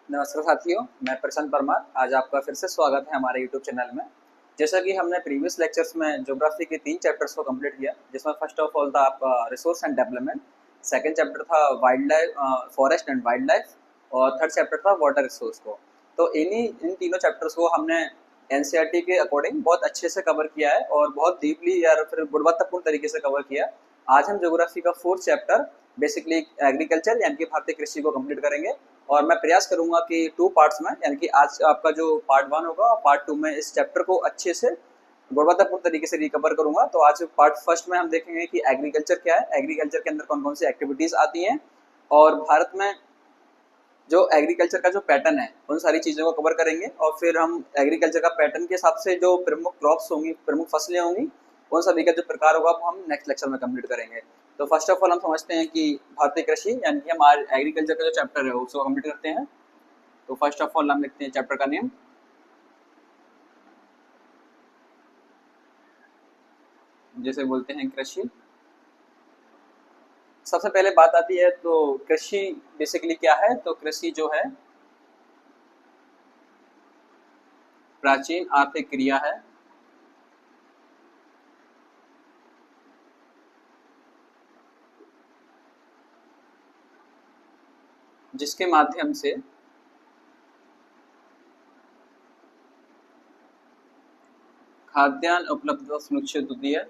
नमस्कार साथियों, मैं प्रशांत परमार। आज आपका फिर से स्वागत है हमारे यूट्यूब चैनल में। जैसा कि हमने प्रीवियस लेक्चर्स में ज्योग्राफी के 3 चैप्टर्स को कंप्लीट किया, जिसमें फर्स्ट ऑफ ऑल था आपका resource and development, second chapter था wildlife, forest and wildlife, और थर्ड चैप्टर था वाटर रिसोर्स को। तो इन तीनों चैप्टर्स को हमने एनसीईआरटी के अकॉर्डिंग बहुत अच्छे से कवर किया है और बहुत डीपली या फिर गुणवत्तापूर्ण तरीके से कवर किया। आज हम ज्योग्राफी का 4th चैप्टर बेसिकली एग्रीकल्चर यानी कि भारतीय कृषि को कंप्लीट करेंगे, और मैं प्रयास करूंगा कि 2 पार्ट्स में, यानी कि आज आपका जो पार्ट 1 होगा और पार्ट 2 में इस चैप्टर को अच्छे से गुणवत्तापूर्ण तरीके से रिकवर करूंगा। तो आज पार्ट फर्स्ट में हम देखेंगे कि एग्रीकल्चर क्या है, एग्रीकल्चर के अंदर कौन कौन सी एक्टिविटीज आती हैं, और भारत में जो एग्रीकल्चर का जो पैटर्न है उन सारी चीज़ों को कवर करेंगे। और फिर हम एग्रीकल्चर का पैटर्न के हिसाब से जो प्रमुख क्रॉप्स होंगी, प्रमुख फसलें होंगी, उन सभी का जो प्रकार होगा वो हम नेक्स्ट लेक्चर में कंप्लीट करेंगे। तो फर्स्ट ऑफ ऑल हम समझते हैं कि भारतीय कृषि यानी कि हमारे एग्रीकल्चर का जो चैप्टर है उसको कंप्लीट करते हैं। तो फर्स्ट ऑफ ऑल हम लिखते हैं चैप्टर का नेम, जैसे बोलते हैं कृषि। सबसे पहले बात आती है तो कृषि बेसिकली क्या है। तो कृषि जो है प्राचीन आर्थिक क्रिया है जिसके माध्यम से खाद्यान्न उपलब्धता सुनिश्चित होती है।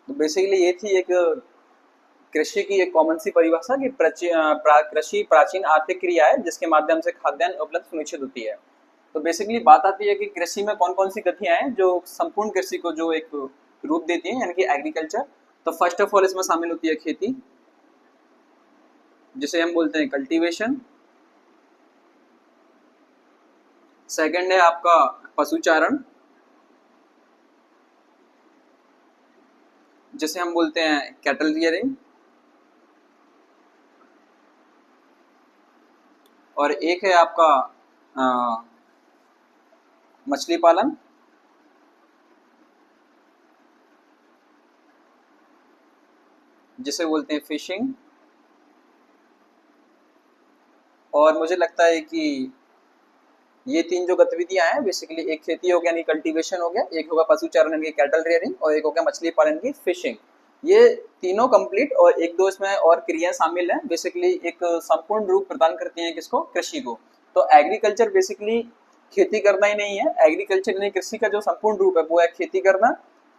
तो बेसिकली ये थी एक कृषि की एक कॉमन सी परिभाषा कि कृषि प्राचीन आर्थिक क्रिया है जिसके माध्यम से खाद्यान्न उपलब्ध सुनिश्चित होती है। तो बेसिकली बात आती है कि कृषि में कौन कौन सी गतियां हैं जो संपूर्ण कृषि को जो एक रूप देती हैं, यानी कि एग्रीकल्चर। तो फर्स्ट ऑफ ऑल इसमें शामिल होती है खेती, जिसे हम बोलते हैं कल्टीवेशन। सेकंड है आपका पशुचारण, जिसे हम बोलते हैं कैटल रियरिंग। और एक है आपका मछली पालन, जिसे बोलते हैं फिशिंग। और मुझे लगता है कि ये 3 जो गतिविधियां हैं बेसिकली, एक खेती हो गया यानी कल्टीवेशन हो गया, एक होगा पशुचारण यानी कैटल रियरिंग, और एक हो गया मछली पालन की फिशिंग। ये तीनों कंप्लीट और एक दो इसमें और क्रियाएं शामिल हैं, बेसिकली एक संपूर्ण रूप प्रदान करती हैं किसको, कृषि को। तो एग्रीकल्चर बेसिकली खेती करना ही नहीं है, एग्रीकल्चर यानी कृषि का जो संपूर्ण रूप है वो है खेती करना,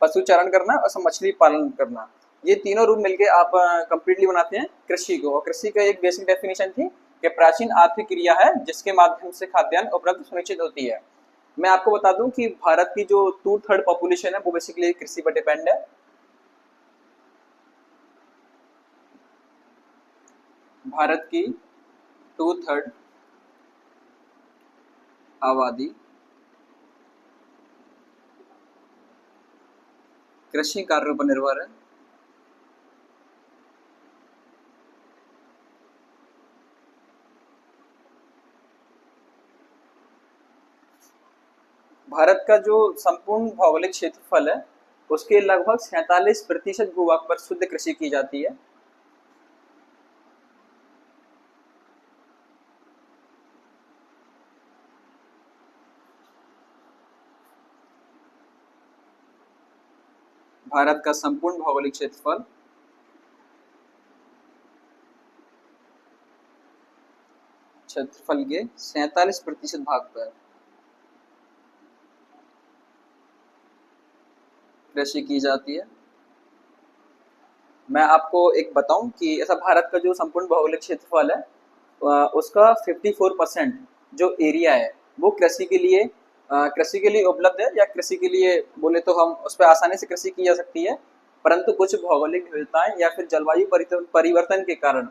पशुचारण करना और मछली पालन करना। ये तीनों रूप मिलके आप कंप्लीटली बनाते हैं कृषि को। और कृषि का एक बेसिक डेफिनेशन थी कि प्राचीन आर्थिक क्रिया है जिसके माध्यम से खाद्यान्न उपलब्ध सुनिश्चित होती है। मैं आपको बता दूं कि भारत की जो 2/3 पॉपुलेशन है वो बेसिकली कृषि पर डिपेंड है। भारत की 2/3 आबादी कृषि कार्यों पर निर्भर है। भारत का जो संपूर्ण भौगोलिक क्षेत्रफल है उसके लगभग 47% भूभाग पर शुद्ध कृषि की जाती है। भारत का संपूर्ण भौगोलिक क्षेत्रफल के 47% भाग पर कृषि की जाती है। मैं आपको एक बताऊं कि ऐसा भारत का जो संपूर्ण भौगोलिक क्षेत्रफल है उसका 54% जो एरिया है वो कृषि के लिए उपलब्ध है, या कृषि के लिए बोले तो हम उस पर आसानी से कृषि की जा सकती है। परंतु कुछ भौगोलिक विविधताएं या फिर जलवायु परिवर्तन के कारण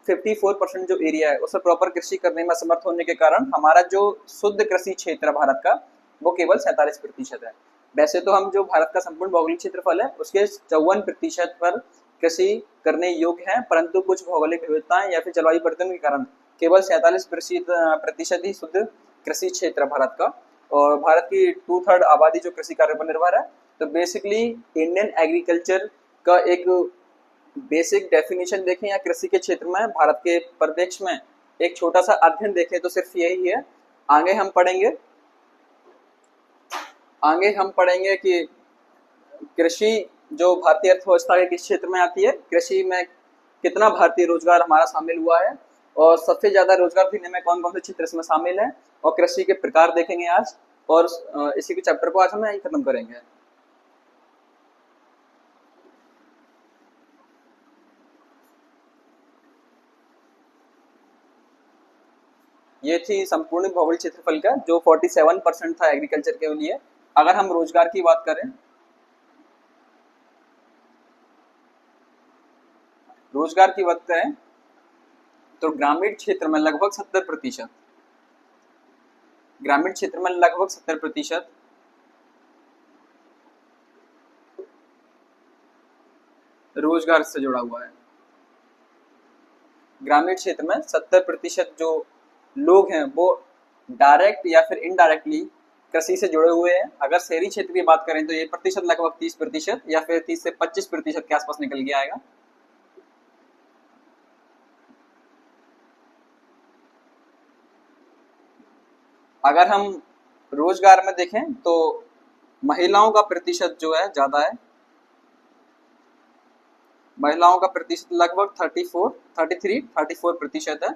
54% जो एरिया है उसे प्रॉपर कृषि करने में असमर्थ होने के कारण हमारा जो शुद्ध कृषि क्षेत्र है भारत का वो केवल 47% है। वैसे तो हम जो भारत का संपूर्ण भौगोलिक क्षेत्रफल है उसके 54% पर कृषि करने योग्य हैं, परंतु कुछ भौगोलिक विविधताएं या फिर जलवायु परिवर्तन के कारण केवल 47% ही शुद्ध कृषि क्षेत्र भारत का। और भारत की 2/3 आबादी जो कृषि कार्य पर निर्भर है। तो बेसिकली इंडियन एग्रीकल्चर का एक बेसिक डेफिनेशन देखें या कृषि के क्षेत्र में भारत के परिप्रेक्ष्य में एक छोटा सा अध्ययन देखें तो सिर्फ यही है। आगे हम पढ़ेंगे कि कृषि जो भारतीय अर्थव्यवस्था के किस क्षेत्र में आती है, कृषि में कितना भारतीय रोजगार हमारा शामिल हुआ है और सबसे ज्यादा रोजगार देने में कौन कौन से क्षेत्र इसमें शामिल है, और कृषि के प्रकार देखेंगे आज। और इसी के चैप्टर को आज हम यहीं खत्म करेंगे। ये थी संपूर्ण भौगोलिक क्षेत्रफल का जो 47% था एग्रीकल्चर के लिए। अगर हम रोजगार की बात करें, तो ग्रामीण क्षेत्र में लगभग 70%, रोजगार से जुड़ा हुआ है। ग्रामीण क्षेत्र में 70% जो लोग हैं वो डायरेक्ट या फिर इनडायरेक्टली कृषि से जुड़े हुए हैं। अगर शहरी क्षेत्र की बात करें तो ये प्रतिशत लगभग 30% या फिर 30 से 25% के आसपास निकल के आएगा। अगर हम रोजगार में देखें तो महिलाओं का प्रतिशत जो है ज्यादा है। महिलाओं का प्रतिशत लगभग 34% है,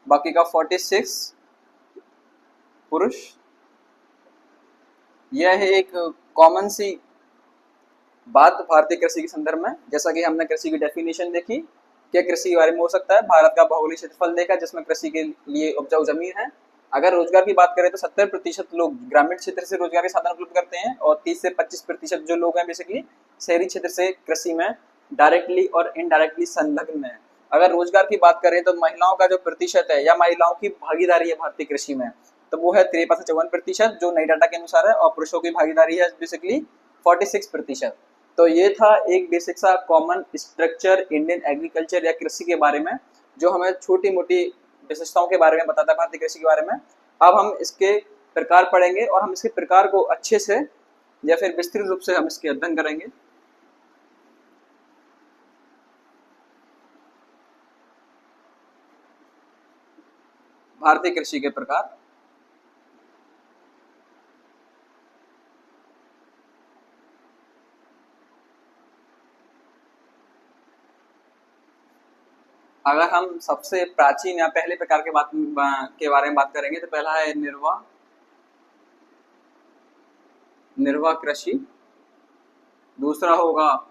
बाकी का 46 पुरुष। यह है एक कॉमन सी बात भारतीय कृषि के संदर्भ में। जैसा कि हमने कृषि की डेफिनेशन देखी, क्या कृषि के बारे में हो सकता है, भारत का भौगोलिक क्षेत्रफल देखा जिसमें कृषि के लिए उपजाऊ जमीन है। अगर रोजगार की बात करें तो 70% लोग ग्रामीण क्षेत्र से रोजगार के साधन उपलब्ध करते हैं और 30 से 25% जो लोग हैं बेसिकली शहरी क्षेत्र से कृषि में डायरेक्टली और इनडायरेक्टली संलग्न है। अगर रोजगार की बात करें तो महिलाओं का जो प्रतिशत है या महिलाओं की भागीदारी है भारतीय कृषि में, तो वो है 53 से 54% जो नई डाटा के अनुसार है, और पुरुषों की भागीदारी है बेसिकली 46%। तो ये था एक बेसिक सा कॉमन स्ट्रक्चर इंडियन एग्रीकल्चर या कृषि के बारे में, जो हमें छोटी मोटी विशेषताओं के बारे में बताता है भारतीय कृषि के बारे में। अब हम इसके प्रकार पढ़ेंगे और हम इसके प्रकार को अच्छे से या फिर विस्तृत रूप से हम इसके अध्ययन करेंगे। भारतीय कृषि के प्रकार। अगर हम सबसे प्राचीन या पहले प्रकार के बारे में बात करेंगे तो पहला है निर्वाह कृषि, दूसरा होगा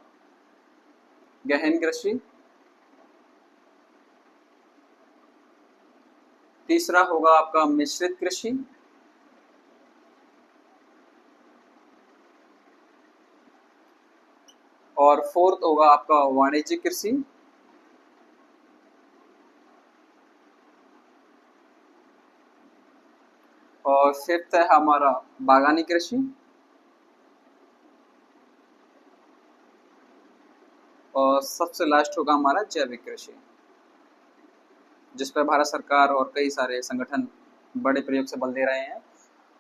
गहन कृषि, तीसरा होगा आपका मिश्रित कृषि, और फोर्थ होगा आपका वाणिज्यिक कृषि, और फिफ्थ है हमारा बागानी कृषि, और सबसे लास्ट होगा हमारा जैविक कृषि, जिस पर भारत सरकार और कई सारे संगठन बड़े प्रयोग से बल दे रहे हैं।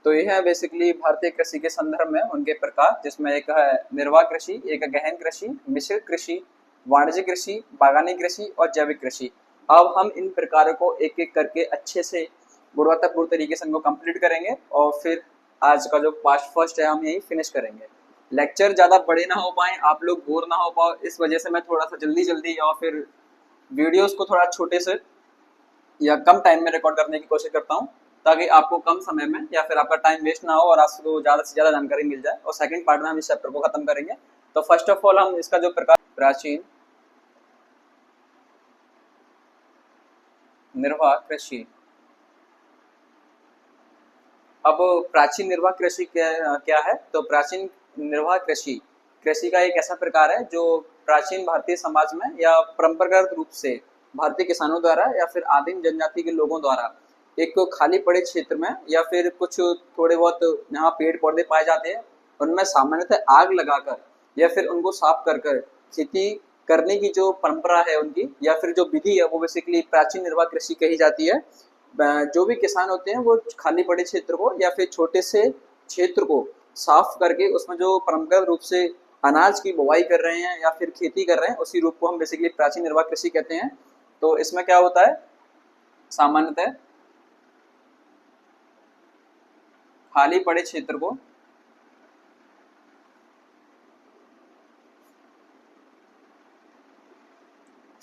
तो यह है बेसिकली भारतीय कृषि के संदर्भ में उनके प्रकार, जिसमें एक है निर्वाह कृषि, एक है गहन कृषि, मिश्रित कृषि, वाणिज्यिक कृषि, बागानी कृषि और जैविक कृषि। अब हम इन प्रकारों को एक एक करके अच्छे से गुणवत्तापूर्ण तरीके से इनको कंप्लीट करेंगे और फिर आज का जो पार्ट फर्स्ट है हम यही फिनिश करेंगे। लेक्चर ज़्यादा बड़े ना हो पाए, आप लोग बोर ना हो पाओ, इस वजह से मैं थोड़ा सा जल्दी या फिर वीडियोस को थोड़ा छोटे से या कम टाइम में रिकॉर्ड करने की कोशिश करता हूँ, ताकि आपको कम समय में या फिर आपका टाइम वेस्ट ना हो और आपको ज़्यादा से ज़्यादा जानकारी मिल जाए। और सेकंड पार्ट में हम इस चैप्टर को खत्म करेंगे। तो फर्स्ट ऑफ ऑल हम इसका जो प्रकार प्राचीन निर्वाह कृषि। अब प्राचीन निर्वाह कृषि क्या है? तो प्राचीन निर्वाह कृषि कृषि का एक ऐसा प्रकार है जो प्राचीन भारतीय समाज में या परंपरागत रूप से भारतीय किसानों द्वारा या फिर आदिम जनजाति के लोगों द्वारा एक खाली पड़े क्षेत्र में या फिर कुछ थोड़े बहुत यहाँ पेड़ पौधे पाए जाते हैं, उनमें सामान्यतः आग लगाकर या फिर उनको साफ कर कर खेती करने की जो परंपरा है उनकी या फिर जो विधि है वो बेसिकली प्राचीन निर्वाह कृषि कही जाती है। जो भी किसान होते हैं वो खाली पड़े क्षेत्र को या फिर छोटे से क्षेत्र को साफ करके उसमें जो परंपरागत रूप से अनाज की बुवाई कर रहे हैं या फिर खेती कर रहे हैं, उसी रूप को हम बेसिकली प्राचीन निर्वाह कृषि कहते हैं। तो इसमें क्या होता है, सामान्यतः खाली पड़े क्षेत्र को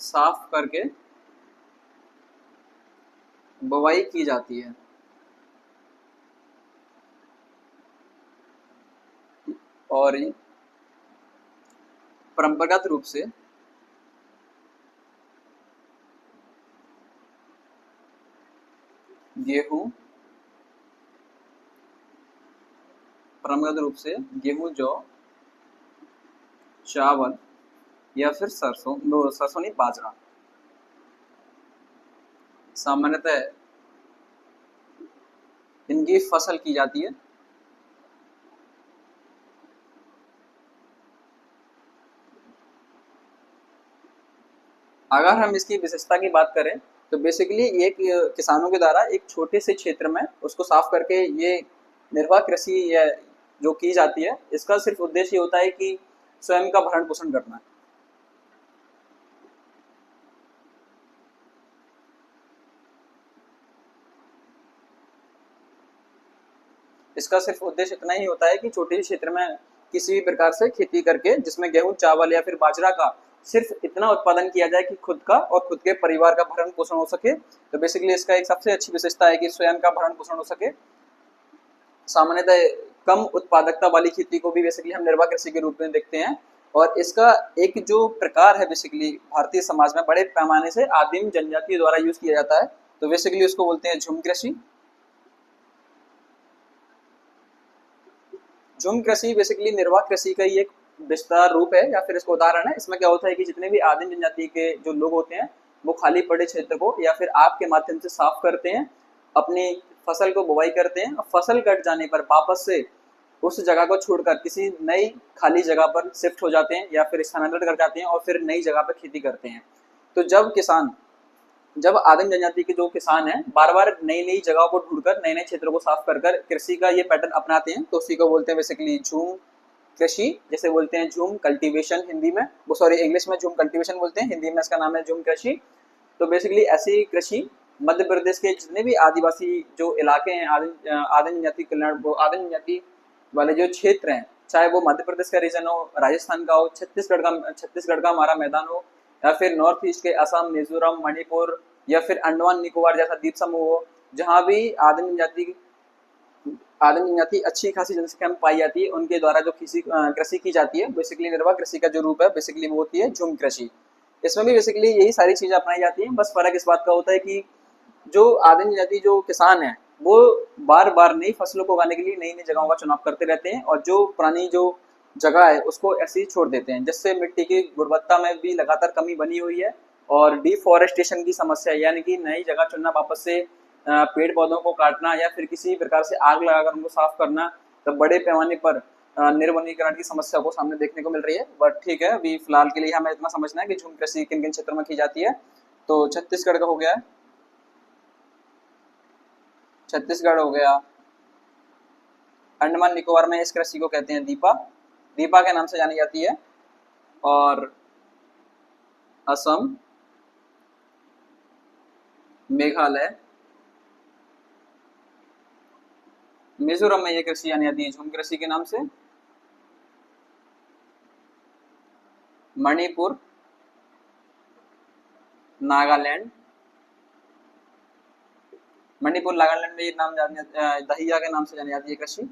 साफ करके बुवाई की जाती है और परंपरागत रूप से गेहूं परंपरागत रूप से गेहूं, जौ, चावल या फिर सरसों, सरसों नहीं, बाजरा सामान्यतः इनकी फसल की जाती है। अगर हम इसकी विशेषता की बात करें तो बेसिकली ये किसानों के द्वारा एक छोटे से क्षेत्र में उसको साफ करके ये निर्वाह कृषि या जो की जाती है, इसका सिर्फ उद्देश्य होता है कि स्वयं का भरण पोषण करना। इसका सिर्फ उद्देश्य इतना ही होता है कि छोटे क्षेत्र में किसी भी प्रकार से खेती करके जिसमें गेहूं, चावल या फिर बाजरा का सिर्फ इतना उत्पादन किया जाए कि खुद का और खुद के परिवार का भरण पोषण हो सके। तो बेसिकली इसका एक सबसे अच्छी विशेषता है कि स्वयं का भरण पोषण हो सके। सामान्यतः कम उत्पादकता वाली खेती को भी बेसिकली हम निर्वाह कृषि के रूप में देखते हैं। और इसका एक जो प्रकार है बेसिकली भारतीय समाज में बड़े पैमाने से आदिम जनजाति द्वारा यूज किया जाता है, तो बेसिकली उसको बोलते हैं झुम कृषि। झुम कृषि बेसिकली निर्वाह कृषि का ही एक विस्तार रूप है या फिर इसका उदाहरण है। इसमें क्या होता है कि जितने भी आदिम जनजाति के जो लोग होते हैं वो खाली पड़े क्षेत्र को या फिर आग के माध्यम से साफ करते हैं, अपनी फसल को बुवाई करते हैं और फसल कट जाने पर वापस से उस जगह को छोड़कर किसी नई खाली जगह पर शिफ्ट हो जाते हैं या फिर स्थानांतरित कर जाते हैं और फिर नई जगह पर खेती करते हैं। तो जब आदिम जनजाति के जो किसान हैं बार बार नई नई जगहों को ढूंढकर नए नए क्षेत्रों को साफ कर कर कृषि का ये पैटर्न अपनाते हैं, तो उसी को बोलते हैं बेसिकली झूम कृषि। जैसे बोलते हैं झूम कल्टीवेशन हिंदी में, वो सॉरी इंग्लिश में झूम कल्टीवेशन बोलते हैं, हिंदी में इसका नाम है झूम कृषि। तो बेसिकली ऐसी कृषि मध्य प्रदेश के जितने भी आदिवासी जो इलाके हैं, आदिम जनजाति कल्याण, आदिम जनजाति वाले जो क्षेत्र हैं, चाहे वो मध्य प्रदेश का रीजन हो, राजस्थान का हो, छत्तीसगढ़ का हमारा मैदान हो, या फिर नॉर्थ ईस्ट के असम, मिजोरम, मणिपुर या फिर अंडमान निकोबार जैसा द्वीप समूह हो, जहाँ भी आदिम जनजाति अच्छी खासी जनसंख्या में पाई जाती है, उनके द्वारा जो कृषि की जाती है बेसिकली निर्वाह कृषि का जो रूप है बेसिकली वो होती है झुम कृषि। इसमें भी बेसिकली यही सारी चीजें अपनाई जाती हैं, बस फर्क इस बात का होता है कि जो आदिम जनजाति जो किसान है वो बार बार नई फसलों को उगाने के लिए नई नई जगहों का चुनाव करते रहते हैं और जो पुरानी जो जगह है उसको ऐसे ही छोड़ देते हैं, जिससे मिट्टी की गुणवत्ता में भी लगातार कमी बनी हुई है। और डिफॉरेस्टेशन की समस्या यानी कि नई जगह चुनना, वापस से पेड़ पौधों को काटना या फिर किसी प्रकार से आग लगाकर उनको साफ करना, तो बड़े पैमाने पर निर्वनीकरण की समस्या को सामने देखने को मिल रही है। बट ठीक है, अभी फिलहाल के लिए हमें इतना समझना है कि झूम कृषि किन किन क्षेत्रों में की जाती है। तो छत्तीसगढ़ का हो गया है, छत्तीसगढ़ हो गया। अंडमान निकोबार में इस कृषि को कहते हैं दीपा, दीपा के नाम से जानी जाती है। और असम, मेघालय, मिजोरम में ये कृषि जानी जाती है झूम कृषि के नाम से। मणिपुर, नागालैंड, मणिपुर नागालैंड में ये नाम दहिया के नाम से जानी जाती है कृषि।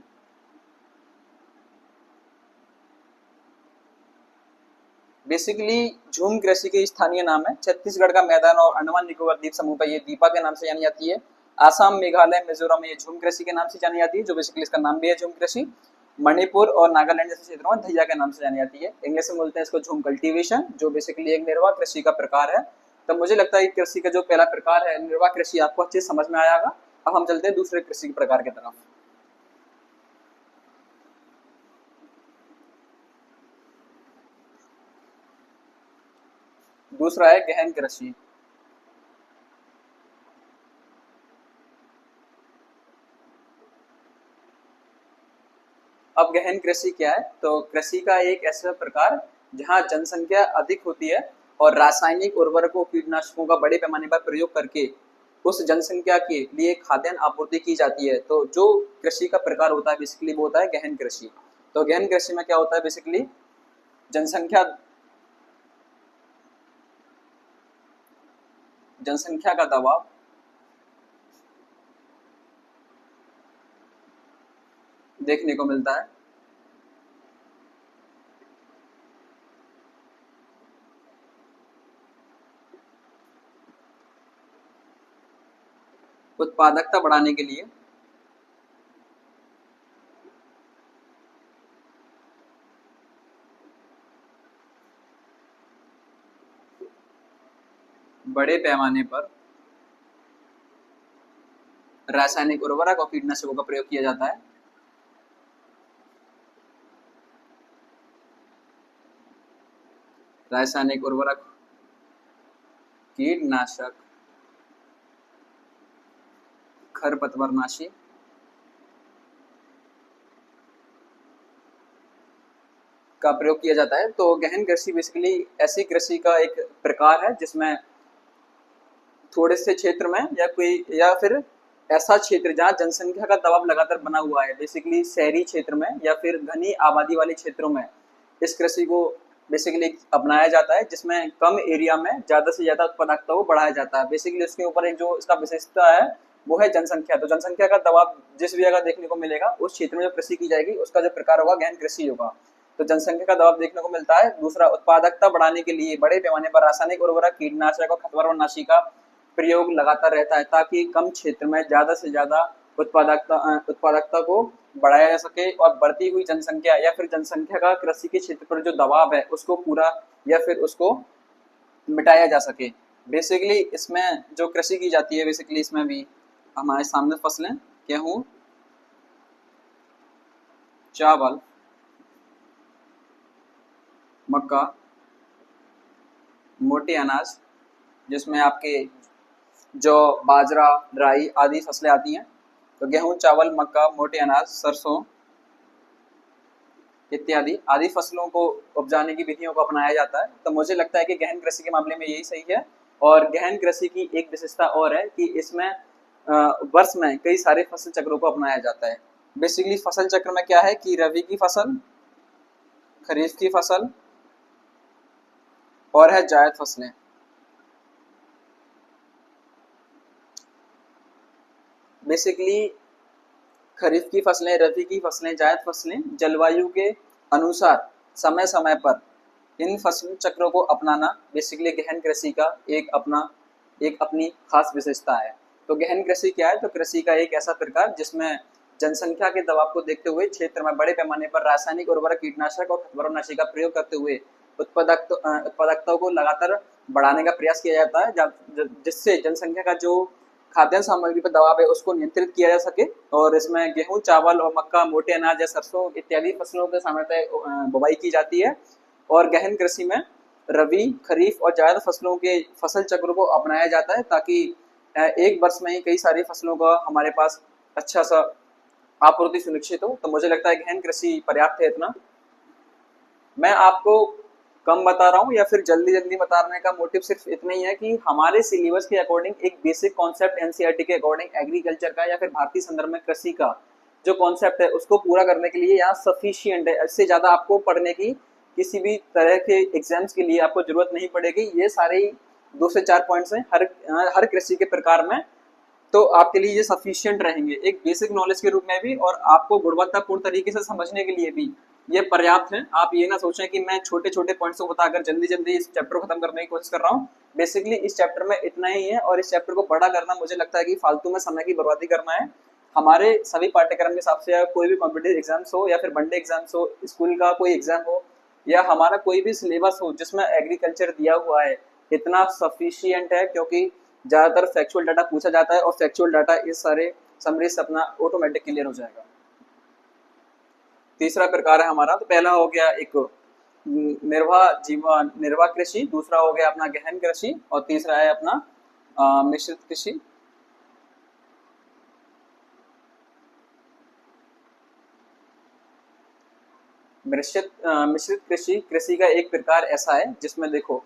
बेसिकली झूम कृषि के स्थानीय नाम है, छत्तीसगढ़ का मैदान और अंडमान निकोबार द्वीप समूह पर ये दीपा के नाम से जानी जाती है। आसाम, मेघालय, मिजोरम में ये झूम कृषि के नाम से जानी जाती है, जो बेसिकली इसका नाम भी है झूम कृषि। मणिपुर और नागालैंड जैसे क्षेत्रों में धैया के नाम से जानी जाती है। इंग्लिश में बोलते हैं इसको झूम कल्टीवेशन, जो बेसिकली एक निर्वाह कृषि का प्रकार है। तो मुझे लगता है कि कृषि का जो पहला प्रकार है निर्वाह कृषि आपको अच्छे समझ में आएगा। अब हम चलते हैं दूसरे कृषि के प्रकार की तरफ। दूसरा है गहन कृषि। अब गहन कृषि क्या है? तो कृषि का एक ऐसा प्रकार जहाँ जनसंख्या अधिक होती है और रासायनिक उर्वरकों कीटनाशकों का बड़े पैमाने पर प्रयोग करके उस जनसंख्या के लिए खाद्यान्न आपूर्ति की जाती है। तो जो कृषि का प्रकार होता है बेसिकली वो होता है गहन कृषि। तो गहन कृषि में क्या होता है बेसिकली जनसंख्या जनसंख्या का दबाव देखने को मिलता है। उत्पादकता बढ़ाने के लिए बड़े पैमाने पर रासायनिक उर्वरक और कीटनाशकों का प्रयोग किया जाता है। रासायनिक उर्वरक, कीटनाशक, खरपतवारनाशी का प्रयोग किया जाता है। तो गहन कृषि बेसिकली ऐसी कृषि का एक प्रकार है जिसमें थोड़े से क्षेत्र में या फिर ऐसा क्षेत्र जहाँ जनसंख्या का दबाव लगातार बना हुआ है, बेसिकली शहरी क्षेत्र में या फिर घनी आबादी वाले क्षेत्रों में इस कृषि को बेसिकली अपनाया जाता है, जिसमें कम एरिया में ज्यादा से ज्यादा उत्पादकता को बढ़ाया जाता है। बेसिकली उसके ऊपर एक जो इसका विशेषता है वो है जनसंख्या। तो जनसंख्या का दबाव जिस भी जगह देखने को मिलेगा उस क्षेत्र में जो कृषि की जाएगी उसका जो प्रकार होगा गहन कृषि होगा। तो जनसंख्या का दबाव देखने को मिलता है। दूसरा, उत्पादकता बढ़ाने के लिए बड़े पैमाने पर रासायनिक उर्वरक, कीटनाशक और खरपतवारनाशी का प्रयोग लगातार रहता है ताकि कम क्षेत्र में ज्यादा से ज्यादा उत्पादकता को बढ़ाया जा सके और बढ़ती हुई जनसंख्या या फिर जनसंख्या का कृषि के क्षेत्र पर जो दबाव है उसको पूरा या फिर उसको मिटाया जा सके। बेसिकली इसमें जो कृषि की जाती है बेसिकली इसमें भी हमारे सामने फसलें गेहूं, चावल, मक्का, मोटे अनाज जिसमें आपके जौ, बाजरा, राई आदि फसलें आती हैं। तो गेहूं, चावल, मक्का, मोटे अनाज, सरसों इत्यादि आदि फसलों को उपजाने की विधियों को अपनाया जाता है। तो मुझे लगता है कि गहन कृषि के मामले में यही सही है। और गहन कृषि की एक विशेषता और है कि इसमें वर्ष में कई सारे फसल चक्रों को अपनाया जाता है। बेसिकली फसल चक्र में क्या है कि रबी की फसल, खरीफ की फसल और है जायद फसलें। बेसिकली खरीफ की फसलें, रबी की फसलें, जायद फसलें जलवायु के अनुसार समय समय पर इन फसल चक्रों को अपनाना बेसिकली गहन कृषि का एक अपनी खास विशेषता है। तो गहन कृषि क्या है? तो कृषि का एक ऐसा प्रकार जिसमें जनसंख्या के दबाव को देखते हुए क्षेत्र में बड़े पैमाने पर रासायनिक उर्वरक, कीटनाशक और खरपतवारनाशी का प्रयोग करते हुए उत्पादकता को लगातार बढ़ाने का प्रयास किया जाता है, जिससे जनसंख्या का जो खाद्यान्न सामग्री पर दबाव है उसको नियंत्रित किया जा सके। और इसमें गेहूं, चावल और मक्का, मोटे अनाज या सरसों इत्यादि फसलों के सामान्यतः बुवाई की जाती है। और गहन कृषि में रबी, खरीफ और जायद फसलों के फसल चक्र को अपनाया जाता है ताकि एक वर्ष में ही कई सारी फसलों का हमारे पास अच्छा सा आपूर्ति सुनिश्चित हो। तो मुझे लगता है गहन कृषि पर्याप्त है इतना। मैं आपको कम बता रहा हूँ या फिर जल्दी जल्दी बताने का मोटिव सिर्फ इतना ही है कि हमारे सिलेबस के अकॉर्डिंग एक बेसिक कॉन्सेप्ट एनसीईआरटी के अकॉर्डिंग एग्रीकल्चर का या फिर भारतीय संदर्भ में कृषि का जो कॉन्सेप्ट है उसको पूरा करने के लिए यहाँ सफिशियंट है। इससे ज्यादा आपको पढ़ने की किसी भी तरह के एग्जाम्स के लिए आपको जरूरत नहीं पड़ेगी। ये सारे 2 से 4 पॉइंट्स हैं हर कृषि के प्रकार में। तो आपके लिए ये सफिशियंट रहेंगे एक बेसिक नॉलेज के रूप में भी और आपको गुणवत्तापूर्ण तरीके से समझने के लिए भी ये पर्याप्त है। आप ये ना सोचें कि मैं छोटे छोटे पॉइंट्स को बताकर जल्दी जल्दी इस चैप्टर को खत्म करने की कोशिश कर रहा हूँ। बेसिकली इस चैप्टर में इतना ही है और इस चैप्टर को बड़ा करना मुझे लगता है कि फालतू में समय की बर्बादी करना है। हमारे सभी पाठ्यक्रम के हिसाब से कोई भी कॉम्पिटिटिव एग्जाम्स हो या फिर वनडे एग्जाम्स हो, स्कूल का कोई एग्जाम हो या हमारा कोई भी सिलेबस हो जिसमें एग्रीकल्चर दिया हुआ है इतना सफिशियंट है, क्योंकि ज्यादातर फैक्चुअल डाटा पूछा जाता है और फैक्चुअल डाटा इस सारे समरी से अपना ऑटोमेटिक क्लियर हो जाएगा। तीसरा प्रकार है हमारा, तो पहला हो गया एक निर्वाह कृषि, दूसरा हो गया अपना गहन कृषि और तीसरा है अपना मिश्रित कृषि। मिश्रित कृषि कृषि का एक प्रकार ऐसा है जिसमें देखो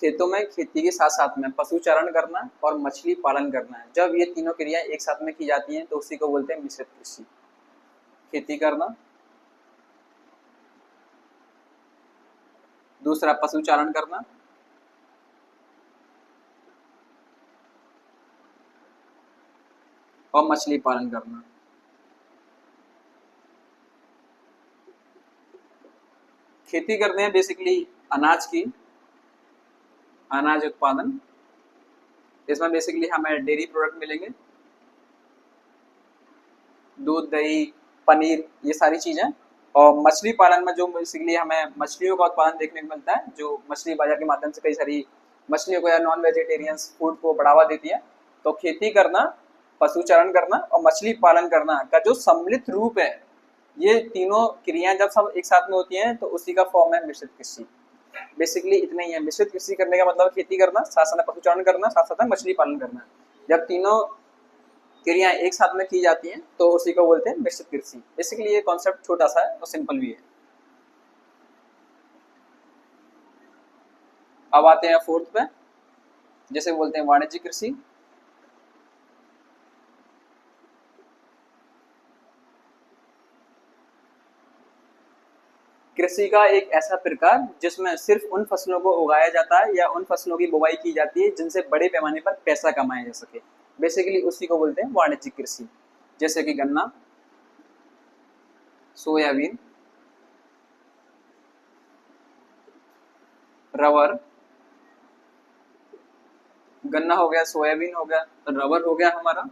खेतों में खेती के साथ साथ में पशुचारण करना और मछली पालन करना है। जब ये तीनों क्रियाएं एक साथ में की जाती हैं तो उसी को बोलते हैं मिश्रित कृषि। खेती करना, दूसरा पशुचारण करना, और मछली पालन करना। खेती करते हैं बेसिकली अनाज की, अनाज उत्पादन। इसमें बेसिकली हमें डेयरी प्रोडक्ट मिलेंगे, दूध, दही, पनीर, ये सारी चीजें। और मछली पालन में जो बेसिकली हमें मछलियों का उत्पादन देखने को मिलता है, जो मछली बाजार के माध्यम से कई सारी मछलियों को या नॉन वेजिटेरियंस फूड को बढ़ावा देती है। तो खेती करना, पशुचारण करना और मछली पालन करना का जो सम्मिलित रूप है, ये तीनों क्रियाएं जब सब एक साथ में होती हैं तो उसी का फॉर्म है मिश्रित कृषि। बेसिकली इतना ही है। मिश्रित कृषि करने का मतलब खेती करना, साथ साथ पशुचारण करना, साथ साथ मछली पालन करना। जब तीनों क्रियाएं एक साथ में की जाती हैं तो उसी को बोलते हैं मिश्रित कृषि। बेसिकली ये कॉन्सेप्ट छोटा सा है और सिंपल भी है। अब आते हैं फोर्थ पे, जैसे बोलते हैं वाणिज्यिक कृषि। कृषि का एक ऐसा प्रकार जिसमें सिर्फ उन फसलों को उगाया जाता है या उन फसलों की बुवाई की जाती है जिनसे बड़े पैमाने पर पैसा कमाया जा सके। बेसिकली उसी को बोलते हैं वाणिज्यिक कृषि। जैसे कि गन्ना, सोयाबीन, रबर, गन्ना हो गया, सोयाबीन हो गया, रबर हो गया हमारा,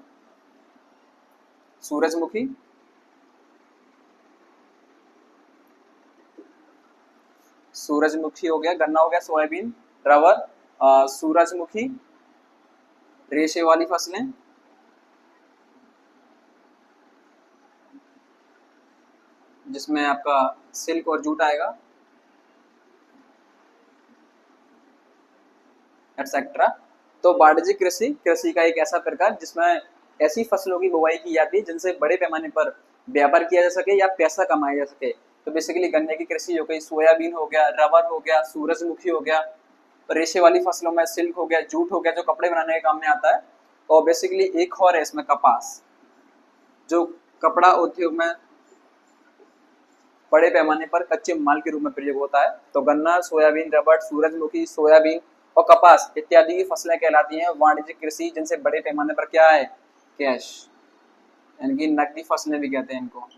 सूरजमुखी, सूरजमुखी हो गया, गन्ना हो गया, सोयाबीन, रबर, सूरजमुखी, रेशे वाली फसलें, जिसमें आपका सिल्क और जूट आएगा, एटसेट्रा। तो वाणिज्यिक कृषि कृषि का एक ऐसा प्रकार जिसमें ऐसी फसलों की बुवाई की जाती है जिनसे बड़े पैमाने पर व्यापार किया जा सके या पैसा कमाया जा सके। तो बेसिकली गन्ने की कृषि हो गई, सोयाबीन हो गया, रबर हो गया, सूरजमुखी हो गया, रेशे वाली फसलों में सिल्क हो गया, जूट हो गया जो कपड़े बनाने के काम में आता है, और बेसिकली एक और है इसमें कपास, जो कपड़ा उद्योग में बड़े पैमाने पर कच्चे माल के रूप में प्रयोग होता है। तो गन्ना, सोयाबीन, रबर, सूरजमुखी, सोयाबीन और कपास इत्यादि की फसलें कहलाती हैं वाणिज्यिक कृषि, जिनसे बड़े पैमाने पर क्या है, कैश, यानी कि नकदी फसलें भी कहते हैं इनको,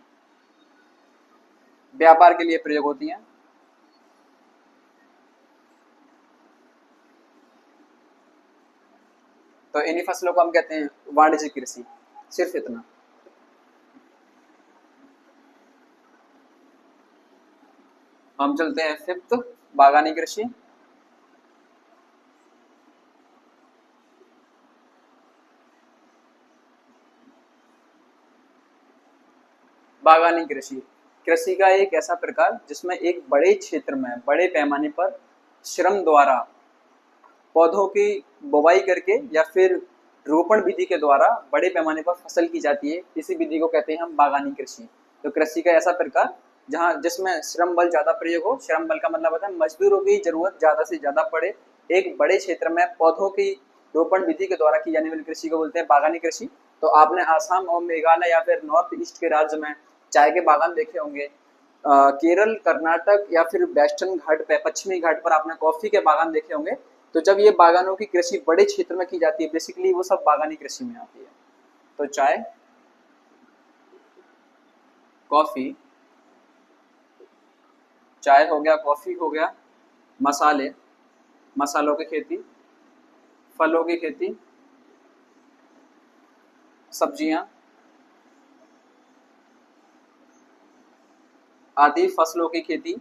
व्यापार के लिए प्रयोग होती हैं। तो इन्हीं फसलों को हम कहते हैं वाणिज्यिक कृषि। सिर्फ इतना। हम चलते हैं फिफ्थ, बागानी कृषि। बागानी कृषि कृषि का एक ऐसा प्रकार जिसमें एक बड़े क्षेत्र में बड़े पैमाने पर श्रम द्वारा पौधों की बुवाई करके या फिर रोपण विधि के द्वारा बड़े पैमाने पर फसल की जाती है। इसी विधि को कहते हैं हम बागानी कृषि। तो कृषि का ऐसा प्रकार जहाँ जिसमें श्रम बल ज्यादा प्रयोग हो, श्रम बल का मतलब होता है मजदूरों की जरूरत ज्यादा से ज्यादा पड़े, एक बड़े क्षेत्र में पौधों की रोपण विधि के द्वारा की जाने वाली कृषि को बोलते हैं बागानी कृषि। तो आपने आसाम और मेघालय या फिर नॉर्थ ईस्ट के राज्य में चाय के बागान देखे होंगे। केरल, कर्नाटक या फिर वेस्टर्न घाट पे, पश्चिमी घाट पर आपने कॉफी के बागान देखे होंगे। तो जब ये बागानों की कृषि बड़े क्षेत्र में की जाती है, बेसिकली वो सब बागानी कृषि में आती है। तो चाय, कॉफी, चाय हो गया, कॉफी हो गया, मसाले, मसालों की खेती, फलों की खेती, सब्जियां आदि फसलों की खेती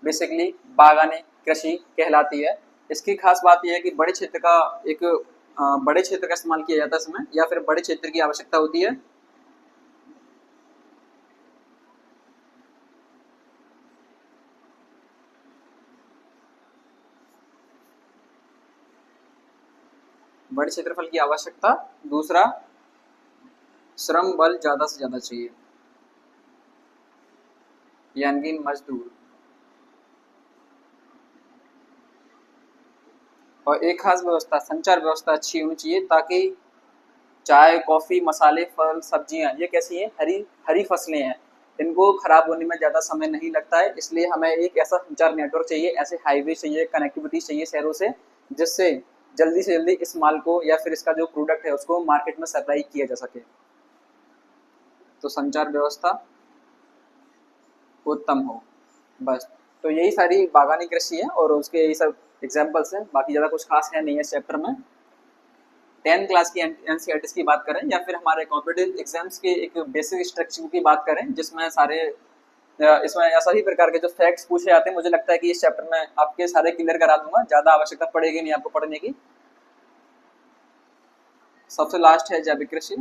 बेसिकली बागानी कृषि कहलाती है। इसकी खास बात यह है कि बड़े क्षेत्र का एक बड़े क्षेत्र का इस्तेमाल किया जाता है इसमें, या फिर बड़े क्षेत्र की आवश्यकता होती है। बड़े क्षेत्रफल की आवश्यकता, दूसरा श्रम बल ज्यादा से ज्यादा चाहिए। यानी कि मजदूर। और एक खास व्यवस्था, संचार व्यवस्था अच्छी होनी चाहिए ताकि चाय, कॉफी, मसाले, फल, सब्जियां, ये कैसी हैं? हरी हरी फसलें हैं, इनको खराब होने में ज़्यादा समय नहीं लगता है। इसलिए हमें एक ऐसा संचार नेटवर्क चाहिए, ऐसे हाईवे चाहिए, कनेक्टिविटी चाहिए शहरों से, जिससे जल्दी से जल्दी इस माल को या फिर इसका जो प्रोडक्ट है उसको मार्केट में सप्लाई किया जा सके। तो संचार व्यवस्था उत्तम हो, बस। तो यही सारी बागानी कृषि है और उसके यही सब एग्जाम्पल्स हैं, बाकी ज़्यादा कुछ खास है नहीं है इस चैप्टर में। 10 क्लास की एनसीईआरटी की बात करें या फिर हमारे कॉम्पिटिटिव एग्जाम्स के एक बेसिक स्ट्रक्चर की बात करें, जिसमें सारे इसमें सभी प्रकार के जो फैक्ट्स पूछे जाते हैं, मुझे लगता है कि इस चैप्टर में आपके सारे क्लियर करा दूंगा, ज़्यादा आवश्यकता पड़ेगी नहीं आपको पढ़ने की। सबसे लास्ट है जैविक कृषि,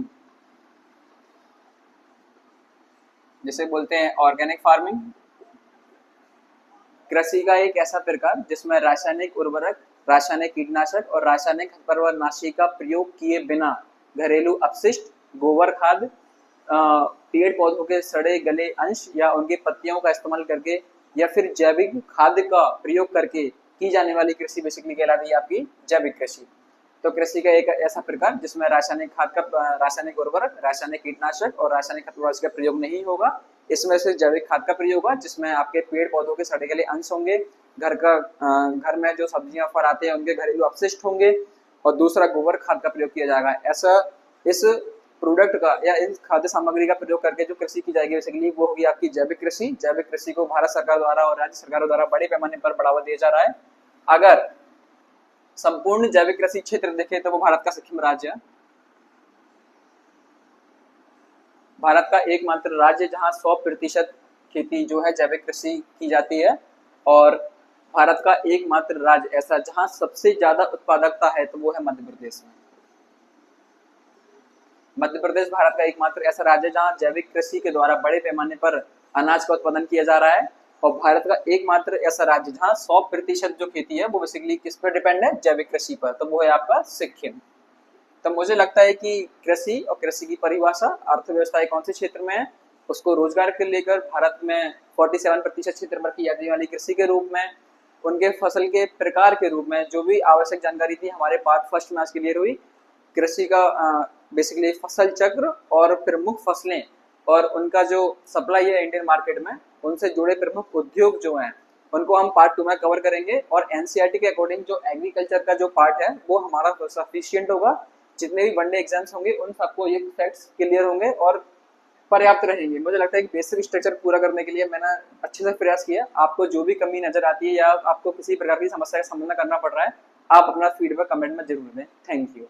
जिसे बोलते हैं ऑर्गेनिक फार्मिंग। कृषि का एक ऐसा प्रकार जिसमें रासायनिक उर्वरक, रासायनिक कीटनाशक और रासायनिक खरपतवारनाशी का प्रयोग किए बिना घरेलू अपशिष्ट, गोबर खाद, पेड़ पौधों के सड़े गले अंश या उनके पत्तियों का इस्तेमाल करके या फिर जैविक खाद का प्रयोग करके की जाने वाली कृषि बेसिकली कहलाती है आपकी जैविक कृषि। तो कृषि का एक ऐसा प्रकार जिसमें रासायनिक खाद का, रासायनिक उर्वरक, रासायनिक कीटनाशक और रासायनिक खरपतवारनाशी का प्रयोग नहीं होगा। इसमें से जैविक खाद का प्रयोग होगा, जिसमें आपके पेड़ पौधों के सड़े गले अंश होंगे, घर में जो सब्जियां फल आते हैं उनके घरेलू अपशिष्ट होंगे, और दूसरा गोबर खाद का प्रयोग किया जाएगा। ऐसा इस प्रोडक्ट का या इस खाद्य सामग्री का प्रयोग करके जो कृषि की जाएगी बेसिकली वो होगी आपकी जैविक कृषि। जैविक कृषि को भारत सरकार द्वारा और राज्य सरकारों द्वारा बड़े पैमाने पर बढ़ावा दिया जा रहा है। अगर संपूर्ण जैविक कृषि क्षेत्र देखें तो वो भारत का सिक्किम राज्य है, भारत का एकमात्र राज्य जहां 100% खेती जो है जैविक कृषि की जाती है, और भारत का एकमात्र राज्य ऐसा जहां सबसे ज्यादा उत्पादकता है तो वो है मध्य प्रदेश में। मध्य प्रदेश भारत का एकमात्र ऐसा राज्य जहां जैविक कृषि के द्वारा बड़े पैमाने पर अनाज का उत्पादन किया जा रहा है, और भारत का एकमात्र ऐसा राज्य जहां 100% जो खेती है वो बेसिकली किस पर डिपेंड है? जैविक कृषि पर, तो वो है आपका सिक्किम। तो मुझे लगता है कि कृषि और कृषि की परिभाषा अर्थव्यवस्था कौन से क्षेत्र में है, उसको रोजगार के लेकर भारत में 47% क्षेत्र पर की जाने वाली कृषि के रूप में, उनके फसल के प्रकार के रूप में जो भी आवश्यक जानकारी थी हमारे पार्ट फर्स्ट में आज क्लियर हुई। कृषि का बेसिकली फसल चक्र और प्रमुख फसलें और उनका जो सप्लाई है इंडियन मार्केट में, उनसे जुड़े प्रमुख उद्योग जो हैं उनको हम पार्ट 2 में कवर करेंगे। और एनसीईआरटी के अकॉर्डिंग जो एग्रीकल्चर का जो पार्ट है वो हमारा सफिशियंट होगा। जितने भी वनडे एग्जाम्स होंगे उन सबको ये फैक्ट्स क्लियर होंगे और पर्याप्त रहेंगे। मुझे लगता है कि बेसिक स्ट्रक्चर पूरा करने के लिए मैंने अच्छे से प्रयास किया। आपको जो भी कमी नजर आती है या आपको किसी प्रकार की समस्या का सामना करना पड़ रहा है, आप अपना फीडबैक कमेंट में जरूर दें। Thank you.